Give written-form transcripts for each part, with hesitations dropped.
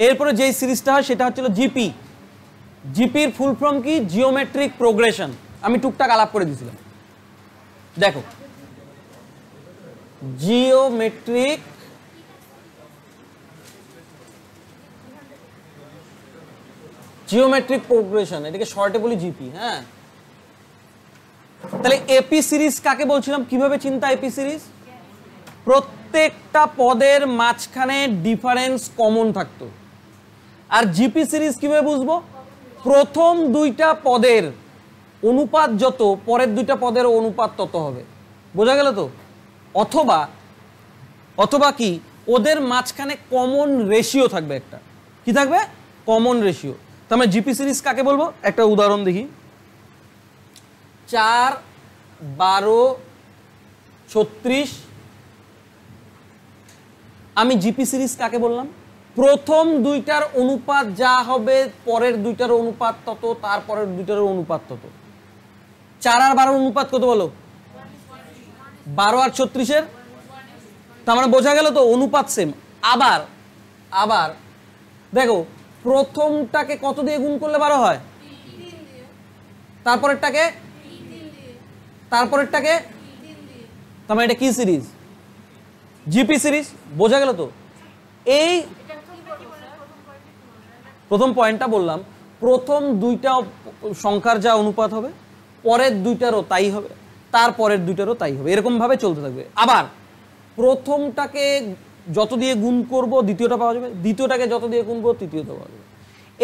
এরপরে যেই সিরিজটা হয় সেটা হচ্ছিল জিপি। জিপির ফুল ফর্ম কি? Geometric progression. আমি টুকটাক আলাপ করে দিয়েছিলাম। দেখো, জিওমেট্রিক প্রোগ্রেশন, এটাকে শর্টে বলি জিপি। হ্যাঁ, তাহলে এপি সিরিজ কাকে বলছিলাম? কিভাবে চিন্তা এপি সিরিজ? প্রত্যেকটা পদের মাঝখানে ডিফারেন্স কমন থাকতো। আর জিপি সিরিজ কিভাবে বুঝবো? প্রথম দুইটা পদের অনুপাত যত, পরের দুইটা পদের অনুপাত তত হবে। বোঝা গেল তো? অথবা অথবা কি, ওদের মাঝখানে কমন রেশিও থাকবে একটা। কি থাকবে? Common ratio. তার মানে জিপি সিরিজ কাকে বলবো? একটা উদাহরণ দেখি। 4, 12, 36। আমি জিপি সিরিজ কাকে বললাম? প্রথম দুইটার অনুপাত যা হবে পরের দুইটার অনুপাত তত, তারপরের দুইটার অনুপাত তত। 4 আর 12 অনুপাত কত বলো? 12 আর 36-এর। তার মানে বোঝা গেল তো অনুপাত সেম। আবার আবার দেখো, প্রথমটাকে কত দিয়ে গুণ করলে 12 হয়? তারপরেরটাকে? তারপরেরটাকে? তার মানে এটা কি সিরিজ? GP series. বোঝা গেল তো? এই প্রথম পয়েন্টটা বললাম, প্রথম দুইটা সংখ্যার যা অনুপাত হবে পরের দুইটারও তাই হবে, তারপরের দুইটারও তাই হবে, এরকম ভাবে চলতে থাকবে। আবার প্রথমটাকে যত দিয়ে গুণ করব দ্বিতীয়টা পাওয়া যাবে, দ্বিতীয়টাকে যত দিয়ে গুণ করব তৃতীয়টা পাওয়া যাবে।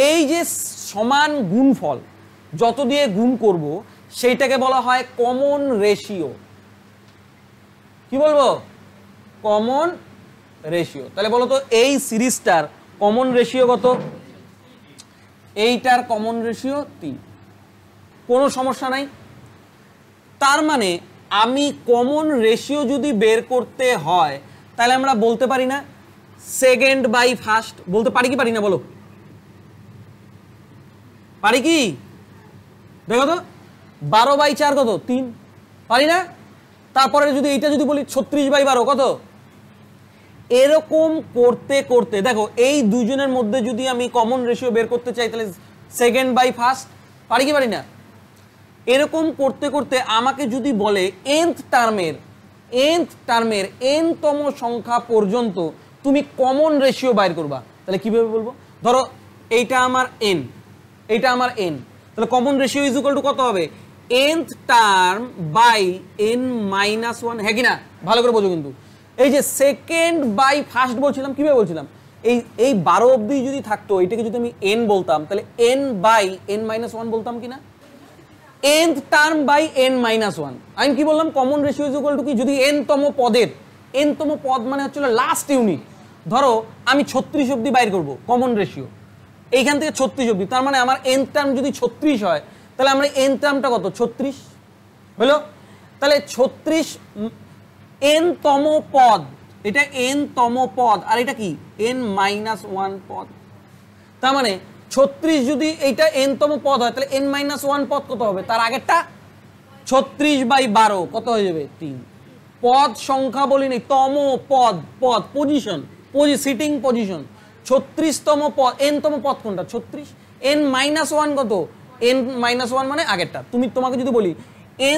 এই যে সমান গুণফল যত দিয়ে গুণ করব সেইটাকে বলা হয় কমন রেশিও। কি বলবো? Common ratio. তাহলে বলো তো এই সিরিজটার কমন রেশিও কত? এইটার কমন রেশিও 3। কোনো সমস্যা নাই। তার মানে আমি কমন রেশিও যদি বের করতে হয় তাহলে আমরা বলতে পারি না সেকেন্ড বাই ফার্স্ট? বলতে পারি কি পারি না বলো? পারি কি? দেখো তো, 12/4 কত? 3। পারি না? তারপরে যদি এইটা যদি বলি 36/12 কত? এরকম করতে করতে দেখো, এই দুজনের মধ্যে যদি আমি কমন রেশিও বের করতে চাই তাহলে সেকেন্ড বাই ফার্স্ট। পারি কি পারি না? এরকম করতে করতে আমাকে যদি বলে nth টার্মের nতম সংখ্যা পর্যন্ত তুমি কমন রেশিও বাইর করবা, তাহলে কিভাবে বলবো? ধরো এইটা আমার n, এইটা আমার n, তাহলে common ratio is equal to কত হবে? nth term by n-1। হ্যাঁ কি না? ভালো করে বোঝো কিন্তু। এই যে সেকেন্ড বাই ফার্স্ট বলছিলাম, কিভাবে বলছিলাম? এই 12 অবধি যদি থাকতো, এটাকে যদি আমি n বলতাম তাহলে n বাই n-1 বলতাম কিনা? nth term by n-1। আমি কি বললাম? Common ratio is equal to কি? যদি nতম পদের, nতম পদ মানে হচ্ছে লাস্ট ইউনিট। ধরো আমি 36 অবধি বাইর করব কমন রেশিও, এইখান থেকে 36 অবধি। তার মানে আমার nth টার্ম যদি 36 হয় তাহলে আমরা nth টার্মটা কত? 36 হলো। তাহলে 36 nতম পদ, এটা nতম পদ, আর এটা কি? n-1 পদ। তার মানে 36 যদি এইটা nতম পদ হয় তাহলে n-1 পদ কত হবে? তার আগেরটা 36/12 কত হয়ে যাবে? 3। পদ সংখ্যা বলিনি, তম পদ, পদ পজিশন, সিটিং পজিশন। 36তম পদ, nতম পদ কোনটা? 36। n-1 কত? n-1 মানে আগেরটা। তোমাকে যদি বলি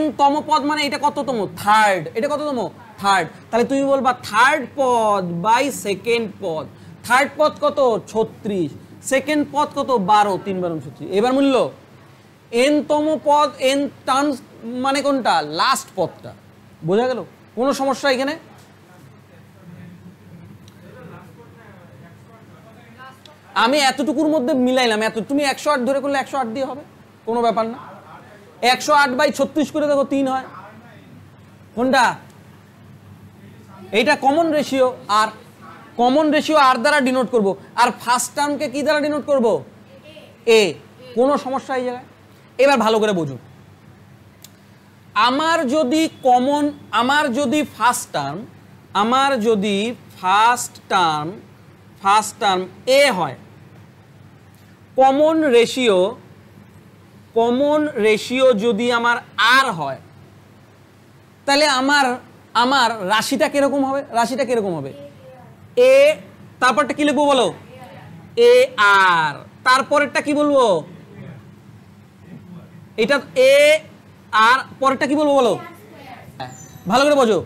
nতম পদ মানে এটা কততম? থার্ড। এটা কততম? থার্ড। তাহলে তুমি বলবা থার্ড পদ বাই সেকেন্ড পদ। থার্ড পদ কত? 36। সেকেন্ড পদ কত? 12। 3 বার 36। এবার মূল্য nতম পদ, n টার্মস মানে কোনটা? লাস্ট পদটা। বোঝা গেল? কোনো সমস্যা এখানে? আমি এতটুকুর মধ্যে মিলাইলাম, এত। তুমি 108 ধরে করলে 108 দিয়ে হবে, কোনো ব্যাপার না। 108/36 করে দেখো 3 হয়। কোনটা? এইটা কমন রেশিও। আর কমন রেশিও আর দ্বারা ডিনোট করব, আর ফার্স্ট টার্মকে কি দ্বারা ডিনোট করব? এ। কোনো সমস্যা এই জায়গায়? এবার ভালো করে বুঝুন। আমার যদি ফার্স্ট টার্ম এ হয়, কমন রেশিও যদি আমার আর হয়, তাহলে আমার রাশিটা কিরকম হবে? এ, তারপরটা কি লিখবো বলো? এ আর, তারপরেরটা কি বলবো? এটা এ আর, পরেরটা কি বলবো বলো? ভালো করে বোঝো,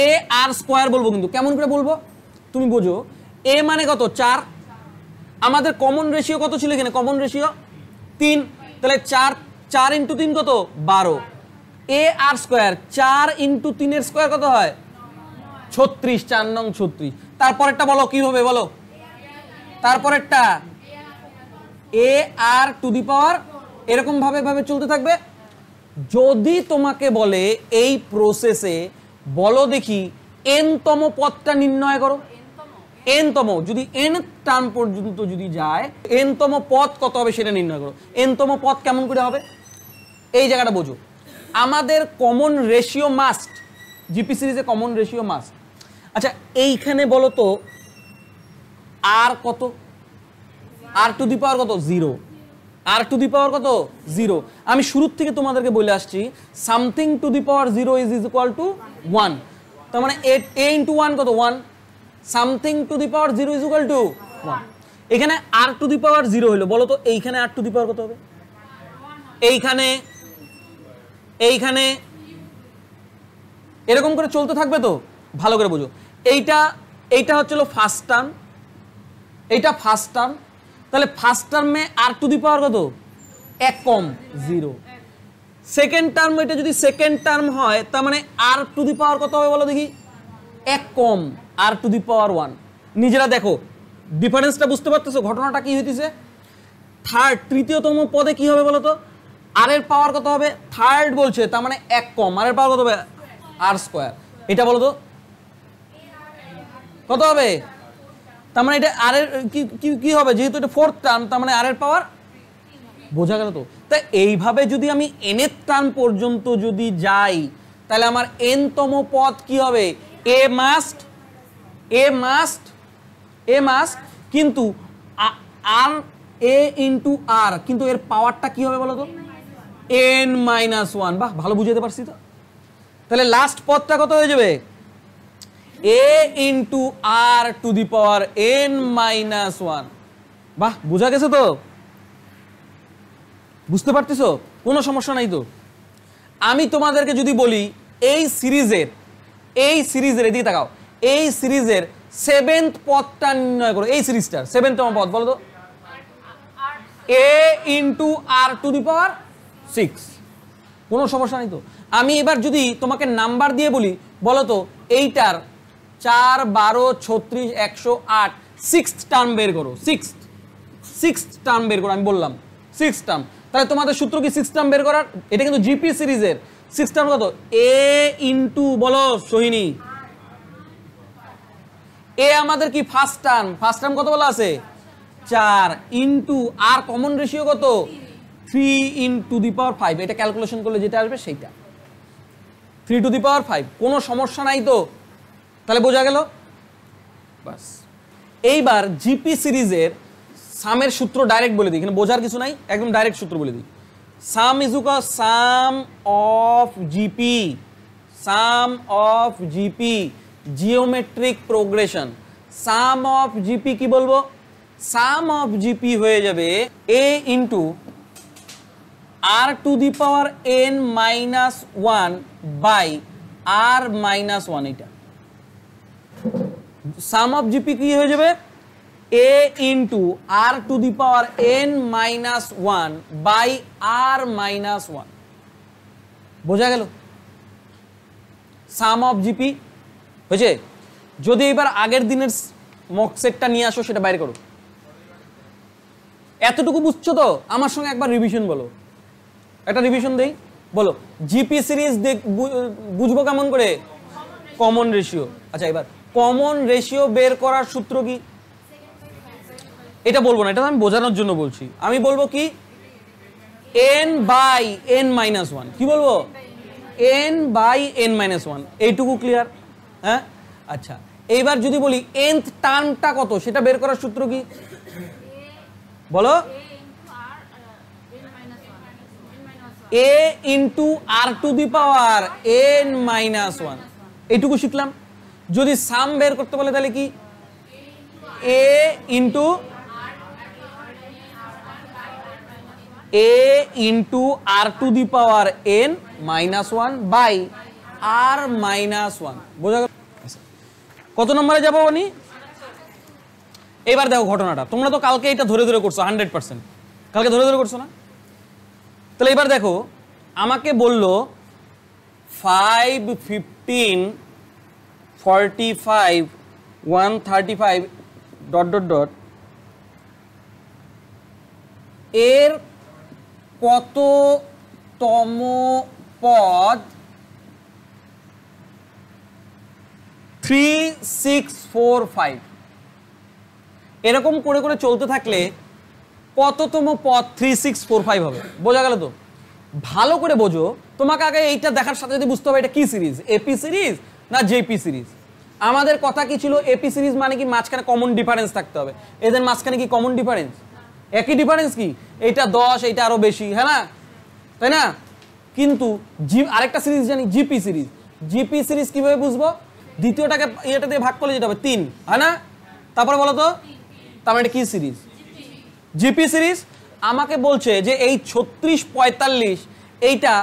এ আর স্কোয়ার বলবো। কিন্তু কেমন করে বলবো তুমি বোঝো। এ মানে কত? 4। আমাদের কমন রেশিও কত ছিল এখানে? Common ratio 3। তাহলে 4 ইন্টু 3 কত? 12। এ আর স্কোয়ার 4 ইন্টু 3 এর স্কোয়ার কত হয়? 36। 4 নং 36। তারপরেরটা বলো কি হবে বলো? তারপরেরটা এ আর টু দি পাওয়ার, এরকম ভাবে চলতে থাকবে। যদি তোমাকে বলে এই প্রসেসে বলো দেখি n তম পদটা নির্ণয় করো, n তম, যদি n টার্ম পর্যন্ত যদি যায় n তম পদ কত হবে সেটা নির্ণয় করো। n তম পদ কেমন করে হবে এই জায়গাটা বোঝো। আমাদের কমন রেশিও মাস্ট, জিপি সিরিজে কমন রেশিও মাস্ট। আচ্ছা এইখানে বলো তো আর কত? আর টু দি পাওয়ার কত? 0। আর টু দি পাওয়ার কত? 0। আমি শুরুর থেকে তোমাদেরকে বলে আসছি something to the power 0 is equal two 1। তার মানে a ইন্টু 1 কত? 1। Something to the power 0 is equal two 1। এখানে আর টু দি পাওয়ার 0 হলো, বলো তো এইখানে আর টু দি পাওয়ার কত হবে? এইখানে এরকম করে চলতে থাকবে তো। ভালো করে বোঝো, এইটা হচ্ছিল ফার্স্ট টার্ম, এইটা ফার্স্ট টার্ম। তাহলে ফার্স্ট টার্মে আর টু দি পাওয়ার কত? 1 কম 0। সেকেন্ড টার্ম, এটা যদি সেকেন্ড টার্ম হয় তার মানে আর টু দি পাওয়ার কত হবে বলো দেখি? 1 কম আর টু দি পাওয়ার 1। নিজেরা দেখো ডিফারেন্সটা বুঝতে পারতেছো ঘটনাটা কি হইতেছে? তৃতীয়তম পদে কি হবে বলো তো? আর এর পাওয়ার কত হবে? থার্ড বলছে, তার মানে 1 কম, আর এর পাওয়ার কত হবে? আর স্কোয়ার। এটা বলো তো কত হবে? তার মানে এটা আর এর কি হবে? যেহেতু এটা ফোর্থ টার্ম তার মানে আর এর পাওয়ার, বোঝা গেল তো? তাই এইভাবে যদি আমি n এর টার্ম পর্যন্ত যদি যাই তাহলে আমার n তম পদ কি হবে? এ মাস্ট কিন্তু আর এ ইন্টু আর, কিন্তু এর পাওয়ারটা কি হবে বলো তো? n-1। বাহ, ভালো বুঝাতে পারছি তো। তাহলে লাস্ট পদটা কত হয়ে যাবে? a into r to the power n-1। বাহ, বোঝা গেছে তো? বুঝতে পারতেছো? কোনো সমস্যা নাই তো? আমি তোমাদেরকে যদি বলি এই সিরিজের এদিকে তাকাও, এই সিরিজের 7th পদটা নির্ণয় করো। এই সিরিজটার 7তম পদ বলো তো? a into r to the power 6। কোনো সমস্যা নাই তো? আমি এবার যদি তোমাকে নাম্বার দিয়ে বলি বলো তো এইটার 4, 12, 36, 108 6th টার্ম বের করো। 6th টার্ম বের করো। আমি বললাম 6th টার্ম। তাহলে তোমাদের সূত্র কি 6th টার্ম বের করার? এটা কিন্তু জিপি সিরিজের 6th টার্ম কত? a ইন্টু বলো সোহিনী, এ আমাদের কি ফার্স্ট টার্ম কত বলা আছে? 4 ইন্টু আর কমন রেশিও কত? 3 ইন্টু দি পাওয়ার 5। এটা ক্যালকুলেশন করলে যেটা আসবে সেইটা 3 টু দি পাওয়ার 5। কোনো সমস্যা নাই তো? তাহলে বোঝা গেল? বাস। এইবার জিপি সিরিজের সামের সূত্র ডাইরেক্ট বলে দিই, এখানে বোঝার কিছু নাই, একদম ডাইরেক্ট সূত্র বলে দিই। Sum is equal sum of GP geometric progression. Sum of GP কি বলবো? সাম অফ জিপি হয়ে যাবে a into r to the power n-1 by r-1। এটা সাম অফ জিপি কি হয়ে যাবে? a into r to the power n-1 by r-1। বোঝা গেল? সাম অফ জিপি হয়েছে। যদি এবার আগের দিনের মক সেটটা নিয়ে আসো সেটা বাইরে করো। এতটুকু বুঝছো তো? আমার সঙ্গে একবার রিভিশন বলো, একটা রিভিশন দেই। বলো জিপি সিরিজ বুঝবো কেমন করে? Common ratio. আচ্ছা এবার কমন রেশিও বের করার সূত্র কি? এটা বলবো না, এটা আমি বোঝানোর জন্য বলছি। আমি বলবো কি? n/n-1। কি বলবো? n/n-1। এইটুকু ক্লিয়ার? হ্যাঁ, আচ্ছা এইবার যদি বলি nth টার্মটা কত সেটা বের করার সূত্র কি বলো? a into r to the power n-1। এইটুকু শিখলাম। যদি সাম বের করতে বলে তাহলে কি? a into a into r to the power n minus one by r minus one. বোঝা গেল? কত নম্বরে যাবো উনি? এবার দেখো ঘটনাটা, তোমরা তো কালকে এটা ধরে ধরে করছো 100%, কালকে ধরে ধরে করছো না? তাহলে এবার দেখো আমাকে বললো 5, 15, 45, 135 ডট ডট ডট এর কততম পদ 3, 6, 4, 5 এরকম করে করে চলতে থাকলে কততম পদ 3, 6, 4, 5 হবে? বোঝা গেল তো? ভালো করে বোঝো, তোমাকে আগে এইটা দেখার সাথে যদি বুঝতে হবে এটা কি সিরিজ, এপি সিরিজ না জেপি সিরিজ। আমাদের কথা কি ছিল? এপি সিরিজ মানে কি মাঝখানে কমন ডিফারেন্স থাকতে হবে। এদের মাঝখানে কি কমন ডিফারেন্স? একই ডিফারেন্স কি? এইটা 10, এইটা আরো বেশি, হ্যাঁ না? তাই না? কিন্তু আরেকটা সিরিজ জানি জিপি সিরিজ। জিপি সিরিজ কিভাবে বুঝবো? দ্বিতীয়টাকে এটা দিয়ে ভাগ করলে যেটা হবে 3, হয় না? তারপরে বলো তো তার মানে এটা কি সিরিজ? GP series. আমাকে বলছে যে এই 36, 45 এইটা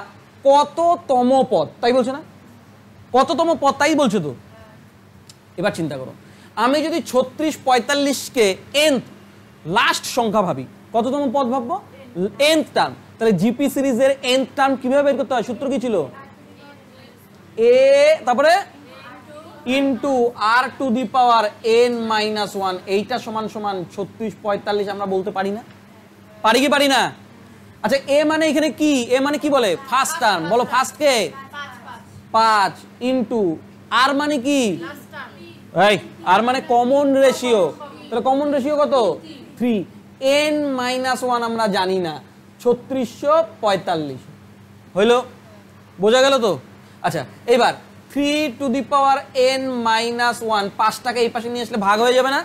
কততম পদ, তাই বলছে না? কততম পদ তাই বলছে তো। এবার চিন্তা করো, আমি যদি 36, 45কে nth লাস্ট সংখ্যা ভাবি, কততম পদ ভাববো? nth term. তাহলে জিপি সিরিজের nth টার্ম কিভাবে বের করতে হয়? সূত্র কি ছিল? a তারপরে into r to the power n minus one. এইটা সমান সমান 36, 45 আমরা বলতে পারি না? পারি কি পারি না? আচ্ছা এ মানে এখানে কি? এ মানে কি বলে? First term. বলো ফার্স্ট কে? 5 ইন্টু আর মানে কি? এই আর মানে কমন রেশিও। তাহলে কমন রেশিও কত? 3। n মাইনাস ওয়ান আমরা জানি না, 3645 হইল। বোঝা গেল তো? আচ্ছা এবার 3 to the power n minus one, 5টাকে এই পাশে নিয়ে আসলে ভাগ হয়ে যাবে না?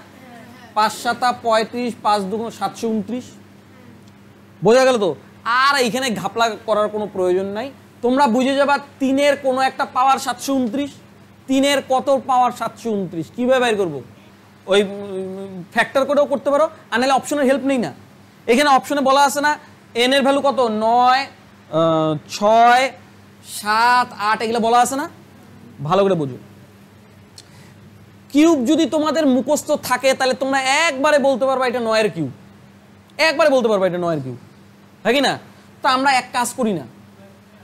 5 7 35, 5 2 729। বোঝা গেল তো? আর এইখানে ঘাপলা করার কোনো প্রয়োজন নাই, তোমরা বুঝে যাবা 3-এর কোনো একটা পাওয়ার 729। 3-এর কত পাওয়ার 729 কিভাবে বের করবো? ওই ফ্যাক্টর করেও করতে পারো, আর নাহলে অপশনের হেল্প নেই না? এখানে অপশনে বলা আছে না n এর ভ্যালু কত? 9, 6, 7, 8 এগুলো বলা আছে না? ভালো করে বুঝো। কিউব যদি তোমাদের মুখস্থ থাকে তাহলে তোমরা একবারে বলতে পারবা এটা 9-এর কিউব, একবারে বলতে পারবা এটা 9-এর কিউব, হ্যাঁ কি না? তো আমরা এক কাজ করি না,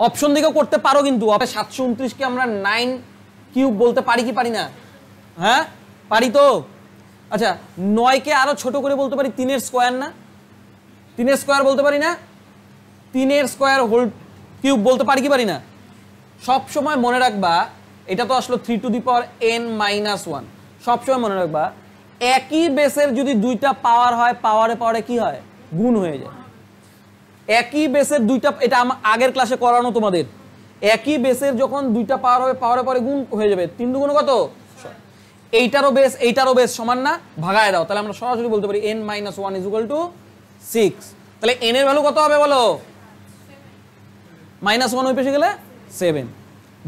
অপশন দিকেও করতে পারো, কিন্তু 729কে আমরা 9 কিউব বলতে পারি কি পারি না? হ্যাঁ পারি তো। আচ্ছা 9কে আরো ছোট করে বলতে পারি 3-এর স্কোয়ার না? 3-এর স্কোয়ার বলতে পারি না? 3-এর স্কোয়ার হোল কিউব বলতে পারি কি পারি না? সব সময় মনে রাখবা, এটা তো আসলো 3 to the power n minus one. সবসময় মনে রাখবা একই বেসের যদি দুইটা পাওয়ার হয়, পাওয়ারে পাওয়ারে কি হয়? গুণ হয়ে যায়। একই বেসের দুইটা, এটা আগের ক্লাসে করানো তোমাদের, একই বেসের যখন দুইটা পাওয়ার হবে পাওয়ারে পাওয়ারে গুণ হয়ে যাবে। 3 দুগুণ কত? এইটারও বেস সমান না? ভাগায় দাও, তাহলে আমরা সরাসরি বলতে পারি n minus one is equal two 6। তাহলে n এর ভ্যালু কত হবে বলো? -1 ওই পেশে গেলে 7।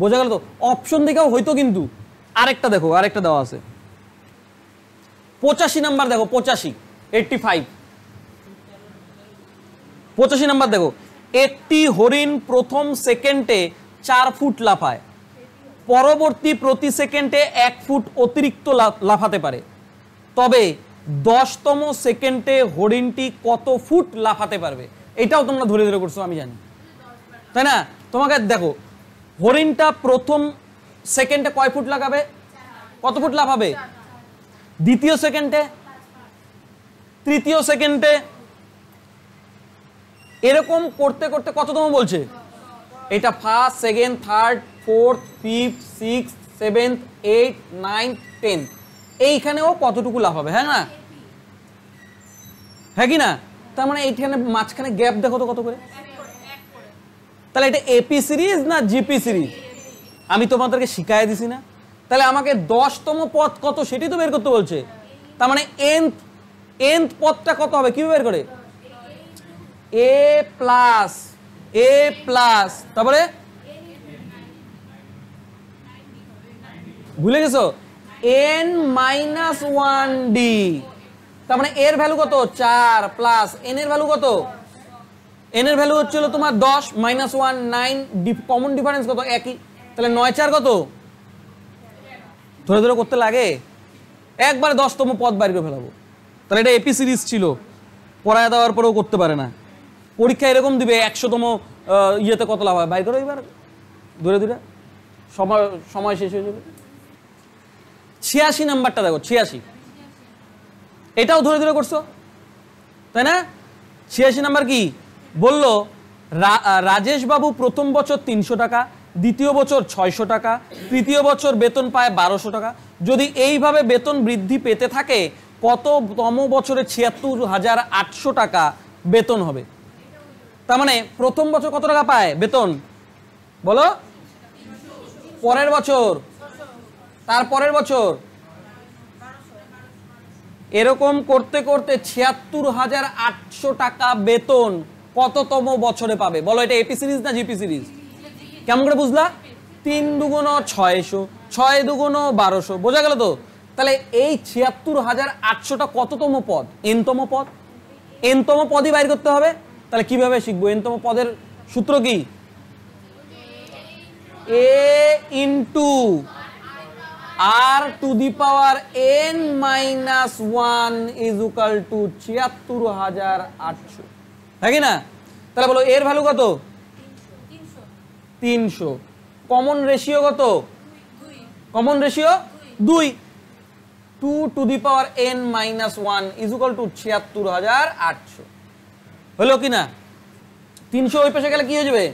বোঝা গেল তো? অপশন দিকেও হয়তো, কিন্তু আরেকটা দেখো, আরেকটা দেওয়া আছে 85 নাম্বার দেখো, 85 নাম্বার দেখো, একটি হরিণ প্রথম সেকেন্ডে 4 ফুট লাফায়, পরবর্তী প্রতি সেকেন্ডে 1 ফুট অতিরিক্ত লাফাতে পারে, তবে 10তম সেকেন্ডে হরিণটি কত ফুট লাফাতে পারবে? এটাও তোমরা ধরে ধরে করছো আমি জানি, তাই না? তোমাকে দেখো হরিণটা প্রথম সেকেন্ডে কয় ফুট লাগাবে? কত ফুট লাফাবে? দ্বিতীয় সেকেন্ডে, তৃতীয় সেকেন্ডে, এরকম করতে করতে কততম বলছে? এটা first, second, third, fourth, fifth, six, seventh, 8, 9, 10, এইখানেও কতটুকু লাফাবে, হ্যাঁ না? হ্যাঁ কি না? তার মানে এইখানে মাঝখানে গ্যাপ দেখো তো কত করে। তাহলে এটা এপি সিরিজ না জিপি সিরিজ? আমি তোমাদেরকে শিখাই দিছি না? তাহলে আমাকে 10তম পদ কত সেটাই তো বের করতে বলছে। তার মানে nth পদটা কত হবে? কি বের করে? a প্লাস তারপরে ভুলে গেছো n মাইনাস 1d। তার মানে এর ভ্যালু কত? 4 প্লাস n এর ভ্যালু কত? n এর ভ্যালু হচ্ছে তোমার 10 -1 9, কমন ডিফারেন্স কত? একই। তাহলে 9 4 কত? ধরে ধরে করতে লাগে, একবারে 10তম পদ বাইর করে ফেলাবো। তাহলে এটা এপি সিরিজ ছিল, পড়ায় দেওয়ার পরেও করতে পারে না। পরীক্ষা এরকম দিবে 100তম ইয়েতে কত লাভ হয় বাইর করো এবার ধরে ধরে, সময় শেষ হয়ে যাবে। 86 নাম্বারটা দেখো, 86, এটাও ধরে ধরে করছো তাই না? 86 নাম্বার কি বললো? রাজেশ বাবু প্রথম বছর 300 টাকা, দ্বিতীয় বছর 600 টাকা, তৃতীয় বছর বেতন পায় 1200 টাকা। যদি এইভাবে বেতন বৃদ্ধি পেতে থাকে কততম বছরে 76,800 টাকা বেতন হবে? তার মানে প্রথম বছর কত টাকা পায় বেতন বলো? পরের বছর, তারপরের বছর, এরকম করতে করতে 76,800 টাকা বেতন কততম বছরে পাবে বলো? এটা এপি সিরিজ না জিপি সিরিজ? কেমন করে বুঝলা? 3 দুগুণ 600, 6 দুগুণ 1200, বোঝা গেল তো? তাহলে এই 76,800টা কততম পদ? এনতম পদ। এনতম পদই বাইর করতে হবে। তাহলে কিভাবে শিখবো? এনতম পদের সূত্র কি? a into r to the power n minus 1 is equal two 76,800, তাই কি না? তাহলে বলো এর ভ্যালু কত? 300। কমন রেশিও কত? Common ratio 2। 2 to the power n minus 1 is equal two 76,800 হলো কি না? 300 ওই পাশে গেলে কি হয়ে যাবে?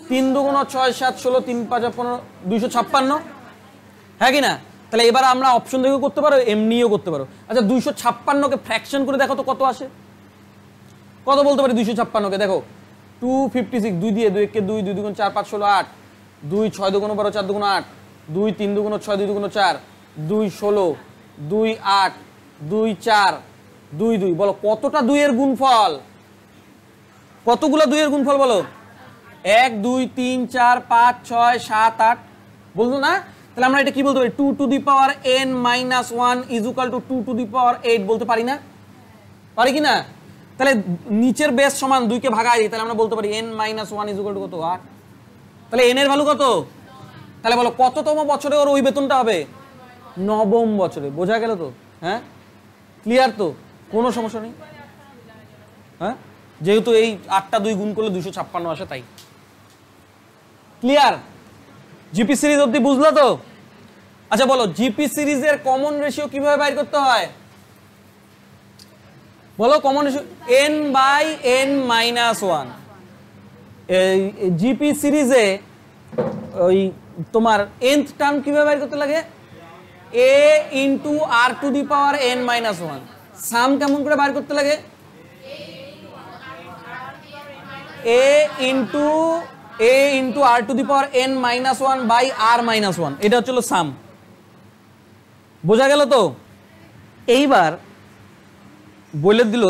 3 দুগুণ 6 7 16 3 5 15 256, হ্যাঁ কি না? তাহলে এবার আমরা অপশন দেখেও করতে পারো, এমনিও করতে পারো। আচ্ছা 256কে ফ্র্যাকশন করে দেখো তো কত আসে? কত বলতে পারি 256কে? দেখো 256, 2 দিয়ে 2 কে 2, 2 দুগুণ 4 5 16 8, 2 6 দুগুণ 12 4 দুগুণ 8, 2 3 দুগুণ 6 2 দুগুণ 4, 2 16, 2 8, 2 4, 2 2, বলো কতটা 2 এর গুণফল? কতগুলো 2 এর গুণফল বলো? 1 2 3 4 5 6 7 8 বলতো না? তাহলে আমরা এটা কি বলতে পারি? 2 to the power n minus 1 is equal to 2 to the power 8 বলতে পারি না? পারি কি না? তাহলে নিচের বেস সমান 2 কে ভাগাই দিই, তাহলে আমরা বলতে পারি n minus 1 is equal to কত? 8। তাহলে n এর ভ্যালু কত? তাহলে বলো কততম বছরে ওর ওই বেতনটা হবে? 9ম বছরে। বোঝা গেল তো? হ্যাঁ, ক্লিয়ার তো? কোনো সমস্যা নেই। হ্যাঁ, যেহেতু এই 8টা 2 গুণ করলে 256 আসে, তাই ক্লিয়ার? জিপি সিরিজ অবধি বুঝলো তো? আচ্ছা বলো জিপি সিরিজের কমন রেশিও কিভাবে বাইর করতে হয় বলো? Common ratio n by n minus 1। এই জিপি সিরিজে ওই তোমার nth টার্ম কিভাবে বাইর করতে লাগে? a into r to the power n minus 1। Sum কেমন করে বাইর করতে লাগে? a into r to the power n minus 1 by r minus 1, এটা হচ্ছিল সাম। বোঝা গেল তো? এইবার বলে দিল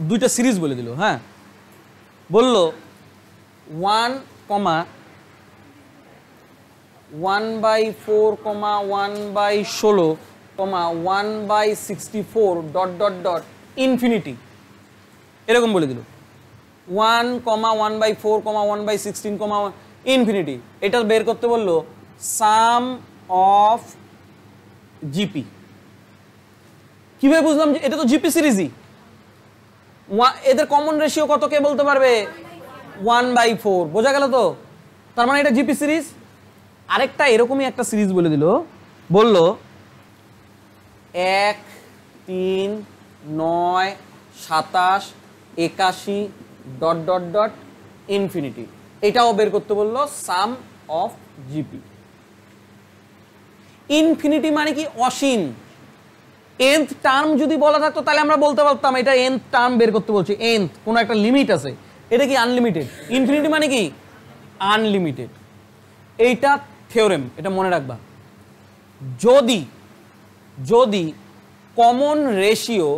দুইটা সিরিজ বলে দিল। হ্যাঁ, বলল 1/4, 1/16, 1/64 ডট ডট ডট ইনফিনিটি, এরকম বলে দিল। 1, 1/4, 1/16, ইনফিনিটি। এটা বের করতে বললো সাম অফ জিপি। কিভাবে বুঝলাম যে এটা তো জিপি সিরিজই? এদের কমন রেশিও কত কে বলতে পারবে? 1/4। বোঝা গেল তো? তার মানে এটা জিপি সিরিজ। আরেকটা এরকমই একটা সিরিজ বলে দিল, বলল 1, 3, 9, 27, 81 ডট ডট ডট ইনফিনিটি। এটাও বের করতে বললো সাম অফ জিপি। ইনফিনিটি মানে কি? অসীম। nth টার্ম যদি বলা থাকতো তাহলে আমরা বলতে পারতাম এটা nth টার্ম বের করতে বলছি, nth কোনো একটা লিমিট আছে। এটা কি আনলিমিটেড? ইনফিনিটি মানে কি? আনলিমিটেড। এইটা থিওরেম, এটা মনে রাখবা। যদি কমন রেশিও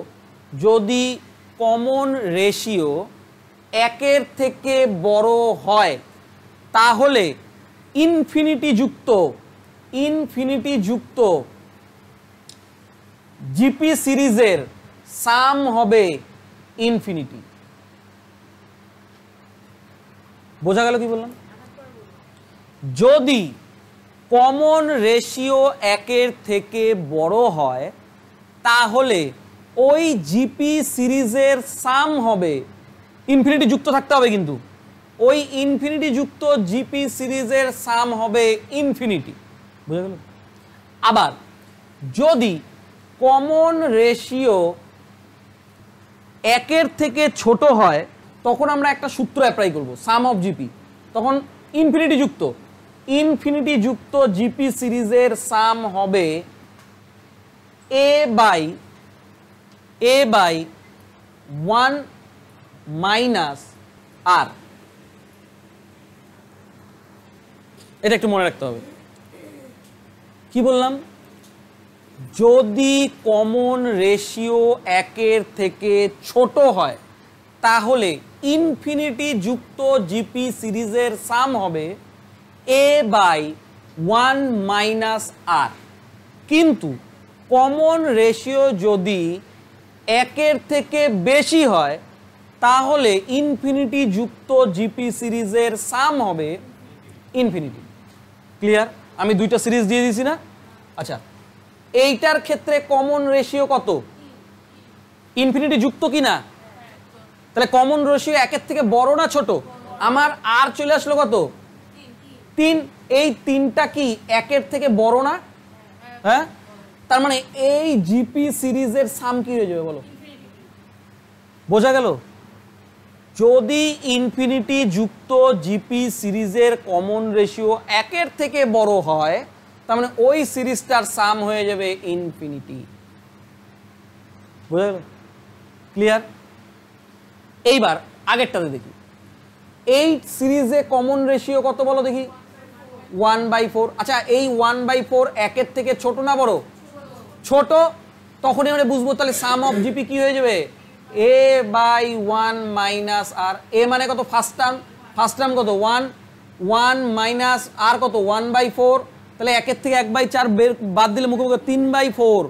1-এর থেকে বড় হয় তাহলে ইনফিনিটি যুক্ত জিপি সিরিজের সাম হবে ইনফিনিটি। বোঝা গেল কি বললাম? যদি কমন রেশিও 1-এর থেকে বড় হয় তাহলে ওই জিপি সিরিজের সাম হবে ইনফিনিটি যুক্ত থাকতে হবে, কিন্তু ওই ইনফিনিটি যুক্ত জিপি সিরিজের সাম হবে ইনফিনিটি। বুঝা গেল? আবার যদি কমন রেশিও 1-এর থেকে ছোট হয় তখন আমরা একটা সূত্র অ্যাপ্লাই করব, সাম অফ জিপি। তখন ইনফিনিটি যুক্ত জিপি সিরিজের সাম হবে a বাই 1 মাইনাস আর। এটা একটু মনে রাখতে হবে। কি বললাম? যদি কমন রেশিও 1-এর থেকে ছোট হয় তাহলে ইনফিনিটি যুক্ত জিপি সিরিজের সাম হবে a বাই 1 মাইনাস আর। কিন্তু কমন রেশিও যদি 1-এর থেকে বেশি হয় তাহলে ইনফিনিটি যুক্ত জিপি সিরিজের সাম হবে ইনফিনিটি। ক্লিয়ার? আমি দুইটা সিরিজ দিয়ে দিয়েছি না? আচ্ছা, এইটার ক্ষেত্রে কমন রেশিও কত? ইনফিনিটি যুক্ত কি না? তাহলে কমন রেশিও 1-এর থেকে বড় না ছোট? আমার আর চলে আসলো কত? 3। এই 3টা কি 1-এর থেকে বড় না? হ্যাঁ, তার মানে এই জিপি সিরিজের সাম কি হয়ে যাবে বলো? বোঝা গেল? যদি ইনফিনিটি যুক্ত জিপি সিরিজের কমন রেশিও 1-এর থেকে বড় হয় তার মানে ওই সিরিজটার সাম হয়ে যাবে ইনফিনিটি। বোঝা গেল? ক্লিয়ার? এইবার আগেরটাতে দেখি। এই সিরিজে কমন রেশিও কত বলো দেখি? 1/4। আচ্ছা, এই 1/4 1-এর থেকে ছোট না বড়? ছোট। তখনই আমরা বুঝবো তাহলে সাম অফ জিপি কি হয়ে যাবে? a বাই 1 মাইনাস আর। এ মানে কত? ফার্স্ট টার্ম কত? 1 মাইনাস আর কত? 1/4। তাহলে 1-এর থেকে 1/4 বাদ দিলে মুখে 3/4।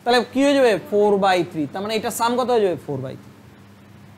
তাহলে কি হয়ে যাবে? 4/3। তার মানে এটা সাম কত হয়ে যাবে? 4/3।